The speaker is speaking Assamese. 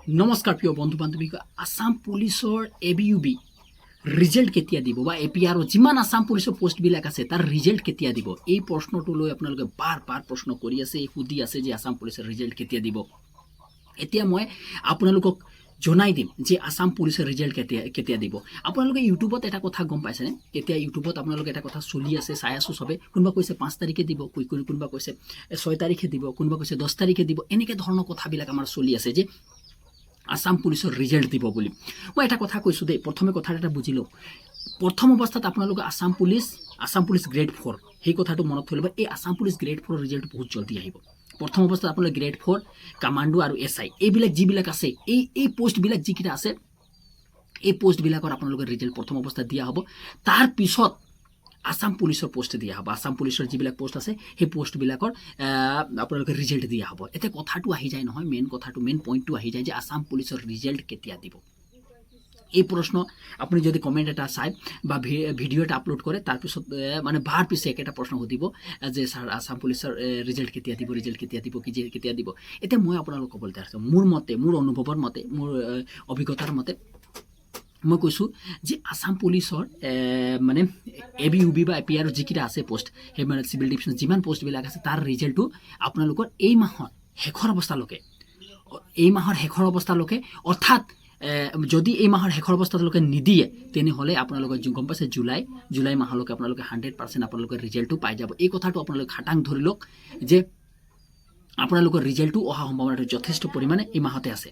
নমস্কাৰ প্ৰিয় বন্ধু বান্ধৱী আসাম পুলিচৰ ABUB ৰিজাল্ট কেতিয়া দিব বা APR যিমান আসাম পুলিচৰ পোষ্টবিলাক আছে তাৰ ৰিজাল্ট কেতিয়া দিব এই প্ৰশ্নটো লৈ আপোনালোকে বাৰ প্ৰশ্ন কৰি আছে সুধি আছে যে আসাম পুলিচৰ ৰিজাল্ট কেতিয়া দিব এতিয়া মই আপোনালোকক জনাই দিম যে আসাম পুলিচৰ ৰিজাল্ট কেতিয়া দিব আপোনালোকে ইউটিউবত এটা কথা গম পাইছেনে কেতিয়া ইউটিউবত আপোনালোকে এটা কথা চলি আছে চাই আছো সবে কোনবা কৈছে 5 তাৰিখে দিব কোনবা কৈছে 6 তাৰিখে দিব কোনবা কৈছে 10 তাৰিখে দিব এনেকে ধৰণৰ কথাবিলাক আমাৰ চলি আছে যে আসাম পুলিচৰ ৰিজাল্ট দিব বুলি মই এটা কথা কৈছো দে প্ৰথমে কথা এটা বুজিলো প্ৰথম অৱস্থাত আপোনালোকে আসাম পুলিচ গ্ৰেড 4 সেই কথাটো মনত থৈলব এই আসাম পুলিচ গ্ৰেড 4 ৰিজাল্ট বহুত জলদি আহিব প্ৰথম অৱস্থাত আপোনালোকে গ্ৰেড 4 কমান্ডো আৰু SI এইবিলাক যিবিলাক আছে এই পোষ্টবিলাক যিকিটা আছে এই পোষ্টবিলাকৰ আপোনালোকে ৰিজাল্ট প্ৰথম অৱস্থাত দিয়া হ'ব তাৰ পিছত আসাম পুলিচৰ পোষ্ট দিয়া হ'ব আসাম পুলিচৰ যিবিলাক পোষ্ট আছে সেই পোষ্টবিলাকৰ আপোনালোকে ৰিজাল্ট দিয়া হ'ব এতে কথাটো আহি যায় নহয় মেইন কথাটো মেইন পইণ্টটো আহি যায় যে আসাম পুলিচৰ ৰিজাল্ট কেতিয়া দিব এই প্ৰশ্ন আপুনি যদি কমেন্ট এটা চাই বা ভিডিও এটা আপলোড কৰে তাৰ পিছত মানে বাৰ পিছে একটা প্ৰশ্ন সুধিব যে স্যাৰ আসাম পুলিচৰ ৰিজাল্ট কেতিয়া দিব কেতিয়া দিব এতিয়া মই আপোনালোকক ক'বলৈ বিচাৰিছো মোৰ মতে মোৰ অনুভৱৰ মতে মোৰ অভিজ্ঞতাৰ মতে মই কৈছো যে আসাম পুলিচৰ মানে ABUB বা APR যিকিটা আছে পোষ্ট সেই মানে সিভিল ডিভিশন যিমান পোষ্টবিলাক আছে তাৰ ৰিজাল্টটো আপোনালোকৰ এই মাহৰ শেষৰ অৱস্থালৈকে অৰ্থাৎ যদি এই মাহৰ শেষৰ অৱস্থালৈকে নিদিয়ে তেনেহলে আপোনালোকে গম পাইছে জুলাই মাহলৈকে আপোনালোকে 100% আপোনালোকৰ ৰিজাল্টটো পাই যাব এই কথাটো আপোনালোকে খাটাং ধৰি লওক যে আপোনালোকৰ ৰিজাল্টটো অহা সম্ভাৱনাটো যথেষ্ট পৰিমাণে এই মাহতে আছে